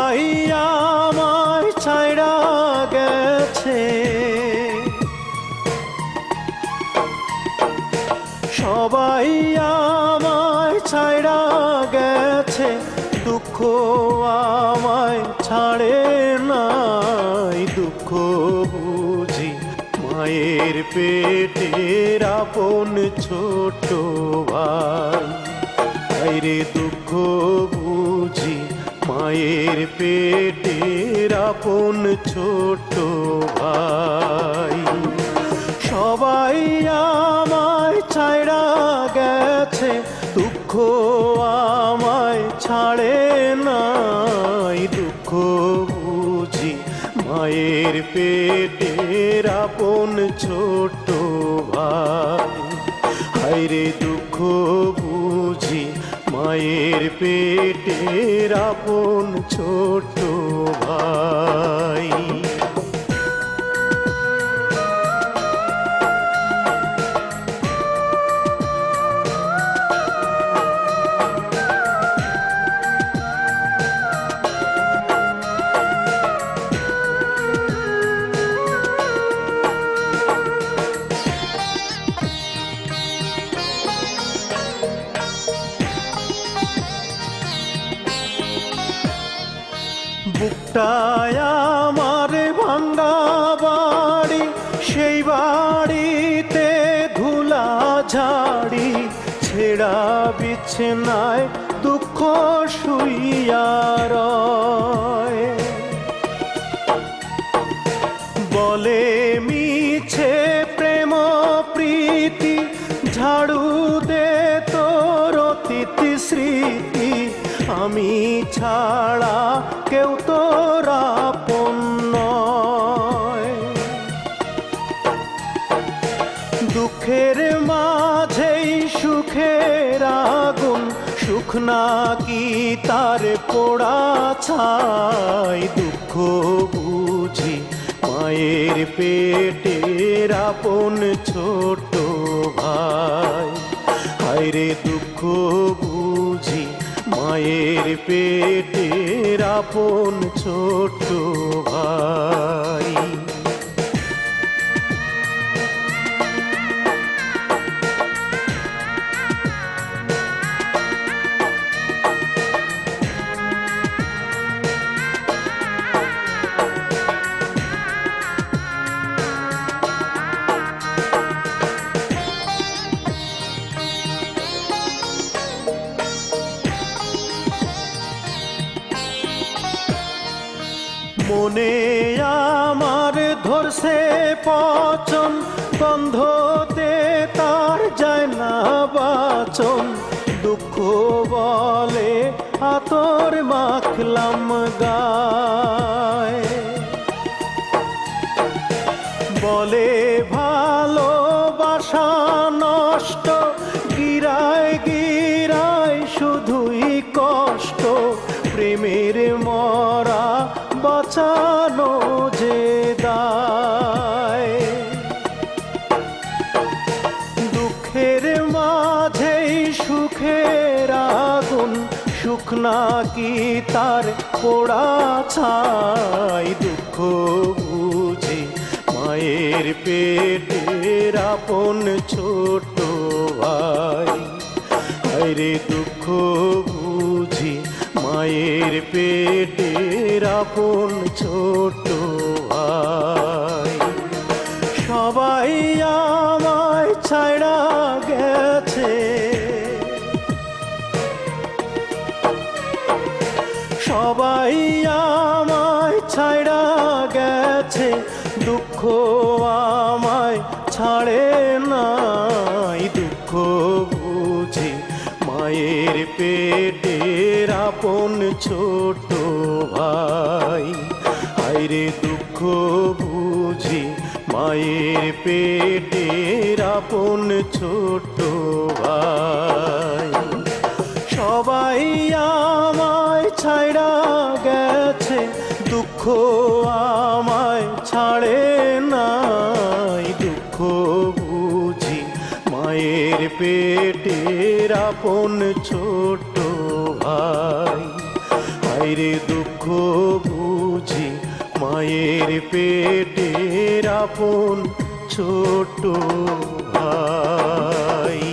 সবাই আমায় ছাইড়া গেছে, সবাই আমায় ছাইড়া গেছে, দুঃখ আমায় ছাড়ে নাই। দুঃখ বুঝি মায়ের পেটের আপন ছোট ভাই, আইরে দুঃখ বুঝি মায়ের পেটের আপন ছোট ভাই। সবাই আমায় ছাইড়া গেছে, দুঃখ আমায় ছাড়ে নাই। দুঃখ বুঝি মায়ের পেটের আপন ছোট ভাই, হায়রে দুঃখ বুঝি মায়ের পেটের আপন ছোট ভাই। বুকটায় আমার ভাঙ্গা বাড়ি, সেই বাড়িতে ধুলা ঝাড়ি, ছেঁড়া বিছানায় দুঃখ শুইয়া রয়। বলে মিছে প্রেম প্রীতি, ঝাড়ু দে তোর অতীত স্মৃতি, আমি ছাড়া কেউ তোর আপন নয়। দুঃখের মাঝেই সুখের আগুন, সুখ নাকি তার পোড়া ছাই। দুঃখ বুঝি মায়ের পেটের আপন ছোট ভাই, হায়রে দুঃখ বুঝি মায়ের পেটের আপন ছোট ভাই। মনে আমার ধরছে পচন, গন্ধতে তার যায় না বাচন। দুঃখ বলে আতর মাখলাম গায়, বলে ভালোবাসা নষ্ট, গিরায় গিরায় শুধুই কষ্ট। প্রেমের মরা বাঁচানো যে দায়, দুঃখের মাঝেই সুখের আগুন, সুখ নাকি তার পোড়া ছাই। দুঃখ বুঝি মায়ের পেটের আপন ছোট ভাই, হায়রে দুঃখ বুঝি মায়ের পেটের আপন ছোট ভাই। সবাই আমায় ছাইড়া গেছে, সবাই আমায় ছাইড়া গেছে, দুঃখ আমায় ছাড়ে নাই। দুঃখ বুঝি মায়ের পেটের আপন ছোট ভাই, হায়রে দুঃখ বুঝি মায়ের পেটের আপন ছোট ভাই। সবাই আমায় ছাইড়া গেছে, দুঃখ আমায় ছাড়ে নাই। দুঃখ বুঝি মায়ের পেটের আপন ছোট ভাই, হায়রে দুঃখ বুঝি মায়ের পেটের আপন ছোট ভাই।